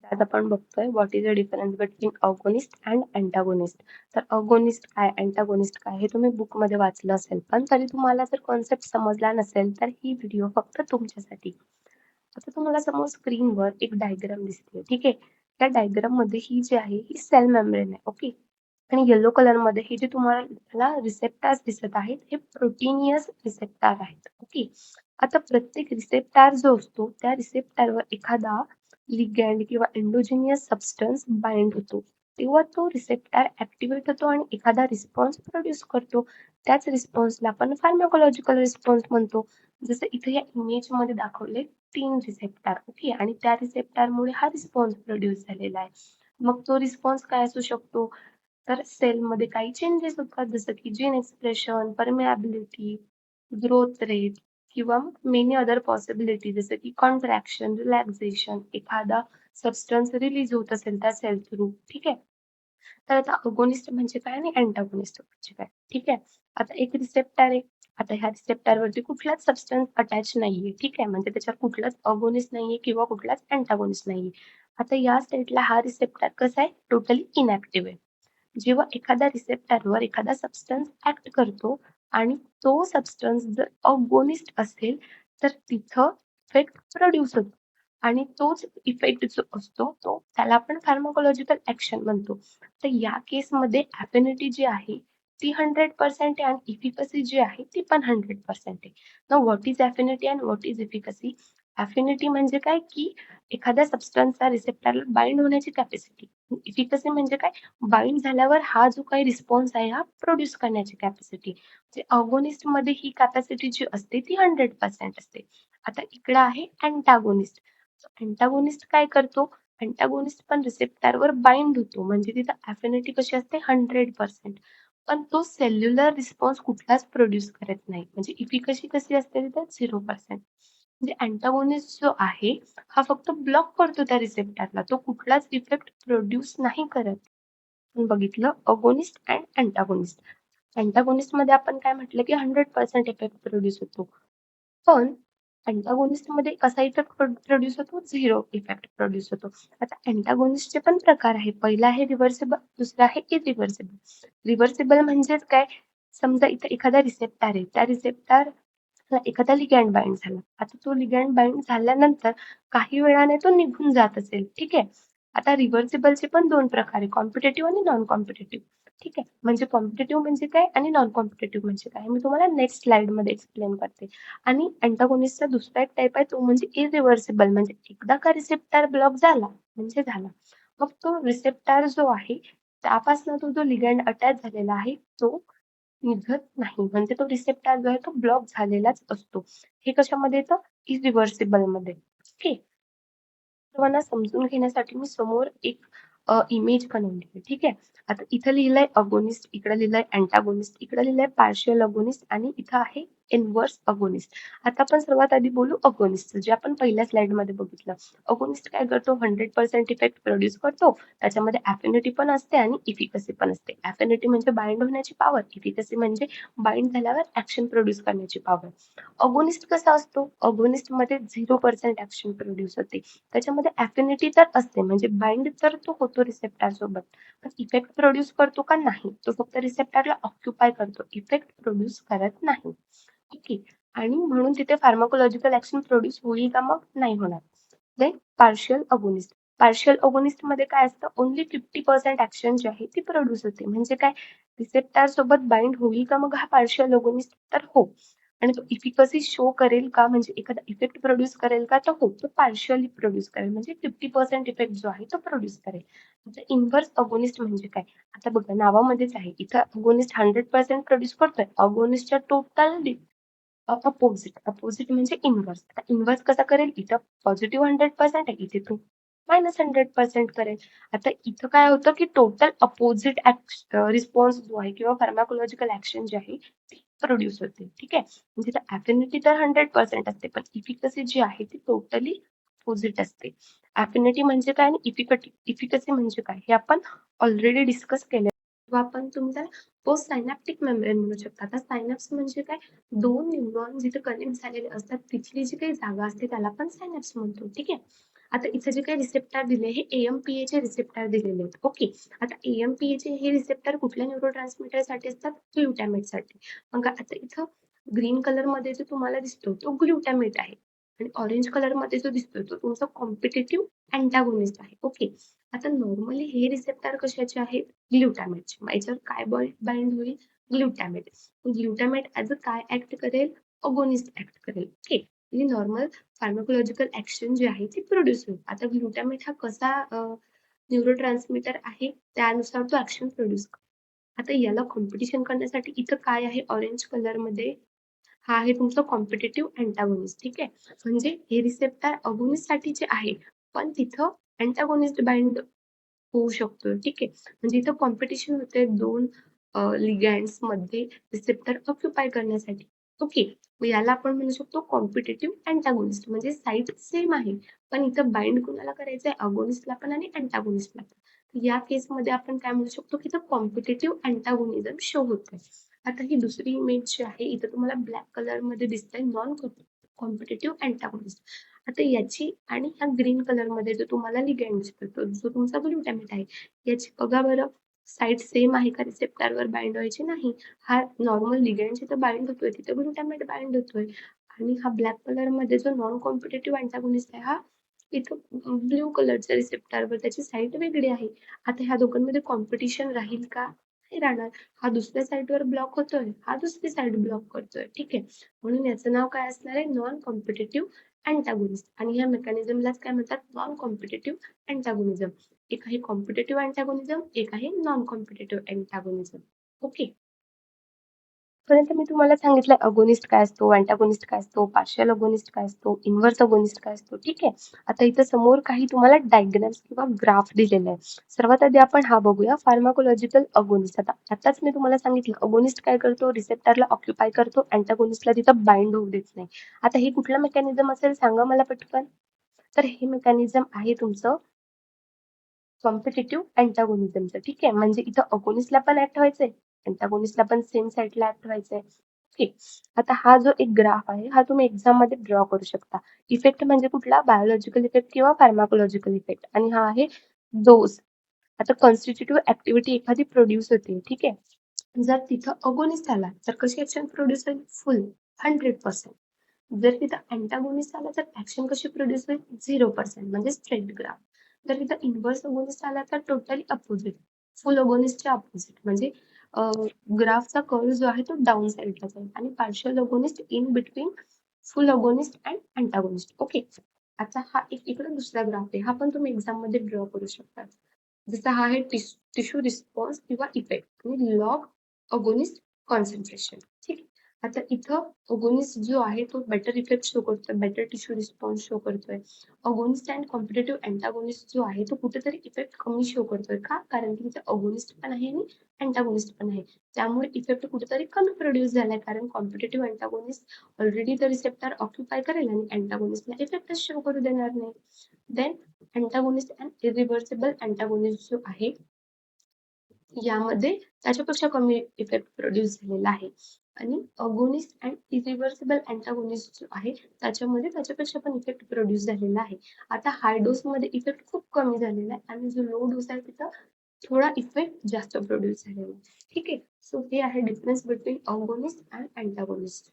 आज आपण बघतोय what is the difference between agonist and antagonist. तर अगोनिस्ट काय, अँटागोनिस्ट काय हे तुम्ही बुकमध्ये वाचलं असेल, पण तरी तुम्हाला जर कॉन्सेप्ट समजला नसेल तर ही व्हिडिओ फक्त तुमच्यासाठी. आता तुम्हाला समोर स्क्रीनवर एक डायग्राम दिसते, ठीक आहे. त्या डायग्राम मध्ये ही जी आहे ही सेल मेम्ब्रेन आहे, ओके. आणि येलो कलर मध्ये हे जे तुम्हाला रिसेप्टर्स दिसत आहेत हे प्रोटीनियस रिसेप्टर आहेत, ओके. आता प्रत्येक रिसेप्टर जो असतो त्या रिसेप्टरवर एखादा लिगॅंड किंवा एंडोजिनियस सबस्टन्स बाइंड होतो. तेव्हा तो रिसेप्टर ऍक्टिव्हेट होतो आणि एखादा रिस्पॉन्स प्रोड्यूस करतो. त्याच रिस्पॉन्सला आपण फार्माकोलॉजिकल रिस्पॉन्स म्हणतो. जसं इथे या इमेज मध्ये दाखवले 3 रिसेप्टर, ओके. आणि त्या रिसेप्टरमुळे हा रिस्पॉन्स प्रोड्यूस झालेला आहे. मग तो रिस्पॉन्स काय असू शकतो? तर सेलमध्ये काही चेंजेस होतात, जसं की gene expression, permeability, growth rate किंवा मेनी अदर पॉसिबिलिटी, जसं की कॉन्ट्रॅक्शन, रिलॅक्सेशन, एखादा सबस्टन्स रिलीज होत असेल त्या सेल थ्रू, ठीक आहे. तर आता अगोनिस्ट म्हणजे काय आणि अँटागोनिस्ट म्हणजे काय, ठीक आहे. आता एक रिसेप्टर आहे. आता ह्या रिसेप्टरवरती कुठलाच सबस्टन्स अटॅच नाहीये, ठीक आहे. म्हणजे त्याच्यावर कुठलाच अगोनिस्ट नाहीये किंवा कुठलाच अँटागोनिस्ट नाहीये. आता या साईडला हा रिसेप्टर कसा आहे, टोटली इनॅक्टिव्ह आहे. जेव्हा एखाद्या रिसेप्टरवर एखादा सबस्टन्स ऍक्ट करतो आणि तो सबस्टन्स जर अगोनिस्ट असेल तर तिथं इफेक्ट प्रोड्यूस होतो आणि तोच इफेक्ट जो असतो तो त्याला आपण फार्माकोलॉजिकल ऍक्शन म्हणतो. तर या केसमध्ये ॲफिनिटी जी आहे ती 100% आहे आणि इफिकसी जी आहे ती पण 100% आहे. Now what is affinity and what is efficacy? Affinity म्हणजे काय की एखाद्या सबस्टन्सचा रिसेप्टरला बाइंड होण्याची कॅपॅसिटी. इफिकसी म्हणजे काय? बाइंड झाल्यावर हा जो काही रिस्पॉन्स आहे हा प्रोड्यूस करण्याची कॅपॅसिटी. म्हणजे अगोनिस्ट मध्ये ही कॅपॅसिटी जी असते ती 100% असते. आता इकडं आहे अँटागोनिस्ट. अँटागोनिस्ट काय करतो? अँटागोनिस्ट पण रिसेप्टरवर बाइंड होतो, म्हणजे तिथं ॲफिनिटी कशी असते 100%. पण तो सेल्युलर रिस्पॉन्स कुठलाच प्रोड्यूस करत नाही, म्हणजे इफिकसी कशी असते तिथं 0%. म्हणजे अँटागोनिस्ट जो आहे हा फक्त ब्लॉक करतो त्या रिसेप्टरला, तो कुठलाच इफेक्ट प्रोड्यूस नाही करत. आपण बघितलं अगोनिस्ट अँड अँटागोनिस्ट. अँटागोनिस्ट मध्ये आपण काय म्हटलं की 100% इफेक्ट प्रोड्यूस होतो, पण अँटागोनिस्ट मध्ये कसा इफेक्ट प्रोड्यूस होतो? 0 इफेक्ट प्रोड्यूस होतो. आता अँटागोनिस्टचे पण प्रकार आहे. पहिला आहे रिव्हर्सिबल, दुसरा आहे इरिव्हर्सिबल. रिव्हर्सिबल म्हणजेच काय? समजा इथे एखादा रिसेप्टर आहे, त्या रिसेप्टर एखादा लिगॅंड बाइंड झाला. आता तो लिगॅंड बाइंड झाल्यानंतर काही वेळाने तो निघून जात असेल, ठीक आहे. आता रिव्हर्सिबलचे पण 2 प्रकार आहे, कॉम्पिटेटिव्ह आणि नॉन कॉम्पिटेटिव्ह. ठीक आहे. म्हणजे कॉम्पिटेटिव्ह म्हणजे काय आणि नॉन कॉम्पिटेटिव्ह म्हणजे काय मी तुम्हाला नेक्स्ट स्लाइड मध्ये एक्सप्लेन करते. आणि अँटागोनिस्टचा दुसरा एक टाइप आहे तो म्हणजे इरिव्हर्सिबल, म्हणजे एकदा का रिसेप्टर ब्लॉक झाला म्हणजे झाला. मग तो रिसेप्टर जो आहे त्यापासून तो जो लिगॅंड अटॅच झालेला आहे तो निघत नाही, म्हणजे तो रिसेप्टर जो आहे तो ब्लॉक झालेलाच असतो. हे कशामध्ये येतं? इरिव्हर्सिबल मध्ये, ओके. सर्वांना समजून घेण्यासाठी मी समोर एक इमेज बनवली आहे, ठीक आहे. आता इथं लिहिलंय अगोनिस्ट, इकडे लिहिलंय अँटागोनिस्ट, इकडे लिहिलंय पार्शियल अगोनिस्ट आणि इथं आहे इनव्हर्स अगोनिस्ट. आता आपण सर्वात आधी बोलू अगोनिस्ट, जे आपण पहिल्या स्लाइड मध्ये बघितलं. अगोनिस्ट काय करतो? 100% इफेक्ट प्रोड्यूस करतो. त्याच्यामध्ये ॲफिनिटी पण असते आणि इफिकसी पण असते. ॲफिनिटी म्हणजे बाइंड होण्याची पॉवर, इफिकसी म्हणजे बाइंड झाल्यावर ऍक्शन प्रोड्यूस करण्याची पॉवर. अगोनिस्ट कसा असतो? अगोनिस्ट मध्ये 0% ऍक्शन प्रोड्यूस होते. त्याच्यामध्ये ॲफिनिटी तर असते, म्हणजे बाइंड तर तो होतो रिसेप्टर सोबत, पण इफेक्ट प्रोड्यूस करतो का? नाही. तो फक्त रिसेप्टरला ऑक्युपाय करतो, इफेक्ट प्रोड्यूस करत नाही, ओके. आणि म्हणून तिथे फार्माकोलॉजिकल ऍक्शन प्रोड्यूस होईल का? मग नाही होणार. Then partial agonist. Partial agonist मध्ये काय असतं? ओन्ली 50% ऍक्शन जी आहे ती प्रोड्यूस होते. म्हणजे काय? रिसेप्टर सोबत बाइंड होईल का मग हा पार्शियल अगोनिस्ट? तर हो. आणि तो इफिकसी शो करेल का, म्हणजे एखादा इफेक्ट प्रोड्यूस करेल का? तर हो, तो पार्शियली प्रोड्यूस करेल, म्हणजे 50% इफेक्ट जो आहे तो प्रोड्यूस करेल. आता इन्व्हर्स अगोनिस्ट म्हणजे काय? आता बघा नावामध्येच आहे, इथं अगोनिस्ट 100% प्रोड्यूस करतोय. अगोनिस्टच्या टोटल अपोजिट म्हणजे इन्व्हर्स. आता इन्व्हर्स कसा करेल? इथं पॉझिटिव्ह 100% आहे, इथे तो -100% करेल. आता इथं काय होतं की टोटल अपोजिट रिस्पॉन्स जो आहे किंवा फार्माकोलॉजिकल ऍक्शन जी आहे ती प्रोड्यूस होते, ठीक आहे. म्हणजे ॲफिनिटी तर 100% असते, पण इफिकसी जी आहे ती टोटली अपोजिट असते. ॲफिनिटी म्हणजे काय आणि इफिकसी म्हणजे काय हे आपण ऑलरेडी डिस्कस केलं किंवा आपण तुमचा पोस्ट सायनॅप्टिक मेम्ब्रेन म्हणू शकता. आता सायनॅप्स म्हणजे काय? 2 न्यूरॉन जिथे कनेक्ट झालेले असतात तिथली जी काही जागा असते त्याला आपण सायनॅप्स म्हणतो, ठीक आहे. आता इथे जे काही रिसेप्टर दिले हे AMPA चे रिसेप्टर दिलेले आहेत. ओके. आता AMPA चे हे रिसेप्टर कुठल्या न्यूरोट्रान्समीटरसाठी असतात? ग्लुटामेटसाठी. मग आता इथं ग्रीन कलरमध्ये जो तुम्हाला दिसतो तो ग्लुटामेट आहे आणि ऑरेंज कलरमध्ये जो दिसतोय तो तुमचा कॉम्पिटिटिव्ह अँटागोनिस्ट आहे. ओके. आता नॉर्मली हे रिसेप्टर कशाचे आहेत? ग्लुटामेटचे. मग याच्यावर काय बाइंड होईल? ग्लुटामेट. ग्लुटामेट ॲज अ काय ऍक्ट करेल? अगोनिस्ट ऍक्ट करेल. ओके. म्हणजे नॉर्मल फार्माकोलॉजिकल ऍक्शन जे आहे ते प्रोड्यूस होईल. आता ग्लुटामेट हा कसा न्यूरोट्रान्समीटर आहे त्यानुसार तो ऍक्शन प्रोड्यूस करतो. आता याला कॉम्पिटिशन करण्यासाठी इथं काय आहे ऑरेंज कलरमध्ये? हा आहे तुमचा कॉम्पिटिटिव्ह अँटागोनिस्ट. ठीक आहे. म्हणजे हे रिसेप्टर अगोनिस्ट साठीचे आहे पण तिथं अँटागोनिस्ट बाइंड होऊ शकतो. ठीक आहे. म्हणजे इथं कॉम्पिटिशन होते दोन लिगँड्स मध्ये रिसेप्टर ऑक्युपाय करण्यासाठी. ओके. मग याला आपण म्हणू शकतो कॉम्पिटिटिव्ह अँटागोनिस्ट. म्हणजे साईट सेम आहे पण इथं बाइंड कोणाला करायचंय? अगोनिस्टला पण आणि अँटागोनिस्टला पण. या केसमध्ये आपण काय म्हणू शकतो की इथं कॉम्पिटिटिव्ह अँटागोनिझम शो होतंय. आता ही दुसरी इमेज जी आहे इथं तुम्हाला ब्लॅक कलर मध्ये दिसतंय नॉन कॉम्पिटिटिव्ह अँटागोनिस्ट. आता याची आणि ह्या ग्रीन कलर मध्ये जो तुम्हाला लिगँड दिसतो जो तुमचा ग्लुटामेट आहे याची बघा बरं साईट सेम आहे का? रिसेप्टरवर बाइंड व्हायची नाही. हा नॉर्मल लिगँड जिथं बाइंड होतोय तिथं ग्लुटामेट बाइंड होतोय आणि हा ब्लॅक कलर मध्ये जो नॉन कॉम्पिटिटिव्ह अँटागोनिस्ट आहे हा इथं ब्ल्यू कलरच्या रिसेप्टरवर त्याची साईट वेगळी आहे. आता ह्या दोघांमध्ये कॉम्पिटिशन राहील का? नाही राहणार. हा दुसऱ्या साईडवर ब्लॉक होतोय हा दुसरी साईड ब्लॉक करतोय. ठीक आहे. म्हणून याचं नाव काय असणार आहे? Non competitive antagonist. आणि ह्या मेकॅनिझमलाच काय म्हणतात? Non competitive antagonism. एक आहे कॉम्पिटिटिव्ह अँटागोनिझम, एक आहे नॉन कॉम्पिटिटिव्ह अँटागोनिझम. ओके. पर्यंत मी तुम्हाला सांगितलं अगोनिस्ट काय असतो, अँटागोनिस्ट काय असतो, पार्शियल अगोनिस्ट काय असतो, इन्व्हर्स अगोनिस्ट काय असतो. ठीक आहे. आता इथं समोर काही तुम्हाला डायग्राम्स किंवा ग्राफ दिलेले आहे. सर्वात आधी आपण हा बघूया फार्माकोलॉजिकल अगोनिस्ट. आताच मी तुम्हाला सांगितलं अगोनिस्ट काय करतो? रिसेप्टरला ऑक्युपाय करतो, अँटागोनिस्टला तिथं बाइंड होऊ देत नाही. आता हे कुठलं मेकॅनिझम असेल सांगा मला पटकन. तर हे मेकॅनिझम आहे तुमचं कॉम्पिटिटिव्ह अँटागोनिझमचं. ठीक आहे. म्हणजे इथं अगोनिस्टला पण ऍक्ट व्हायचंय, अँटागोनिस्टला पण सेम साईडला ऍक्ट व्हायचंय. ओके. आता हा जो एक ग्राफ आहे हा तुम्ही एक्झाम मध्ये ड्रॉ करू शकता. इफेक्ट म्हणजे कुठला? बायोलॉजिकल इफेक्ट किंवा फार्माकोलॉजिकल इफेक्ट. आणि हा आहे डोस. आता कॉन्स्टिट्यूटिव्ह ऍक्टिव्हिटी एखादी प्रोड्यूस होते. ठीक आहे. जर तिथं अगोनिस्ट आला तर कशी ऍक्शन प्रोड्यूस होईल? फुल 100%. जर तिथं अँटागोनिस्ट आला तर ऍक्शन कशी प्रोड्यूस होईल? 0% म्हणजे स्ट्रेट ग्राफ. जर तिथं इन्व्हर्स अगोनिस्ट आला तर टोटली अपोजिट. फुल अगोनिस्टच्या अपोजिट म्हणजे ग्राफचा कर्व जो आहे तो डाऊन साईडला जाईल आणि partial agonist in between full agonist and antagonist. Okay. आता हा एक इकडे दुसरा ग्राफ आहे हा पण तुम्ही एक्झाम मध्ये ड्रॉ करू शकता. जसा हा आहे टिश्यू रिस्पॉन्स किंवा इफेक्ट आणि लॉग अगोनिस्ट कॉन्सन्ट्रेशन. ठीक. आता इथं अगोनिस्ट जो आहे तो बेटर इफेक्ट शो करतोय, बेटर टिश्यू रिस्पॉन्स शो करतोय. अगोनिस्ट अँड कॉम्पिटिटिव्ह अँटागोनिस्ट जो आहे तो कुठेतरी इफेक्ट कमी शो करतोय. का? कारण की तिथे अगोनिस्ट पण आहे आणि अँटागोनिस्ट पण आहे. त्यामुळे इफेक्ट कुठेतरी कमी प्रोड्यूस झालाय कारण कॉम्पिटिटिव्ह अँटागोनिस्ट ऑलरेडी तर रिसेप्टर ऑक्युपाय करेल आणि अँटागोनिस्टला इफेक्टच शो करू देणार नाही. Then antagonist and irreversible antagonist जो आहे यामध्ये त्याच्यापेक्षा कमी इफेक्ट प्रोड्यूस झालेला आहे आणि अगोनिस्ट अँड इरिव्हर्सिबल अँटागोनिस्ट जो आहे त्याच्यामध्ये त्याच्यापेक्षा पण इफेक्ट प्रोड्यूस झालेला आहे. आता हाय डोस मध्ये इफेक्ट खूप कमी झालेला आहे आणि जो लो डोस आहे तिथं थोडा इफेक्ट जास्त प्रोड्यूस झालेला आहे. ठीक आहे. सो हे आहे difference between agonist and antagonist.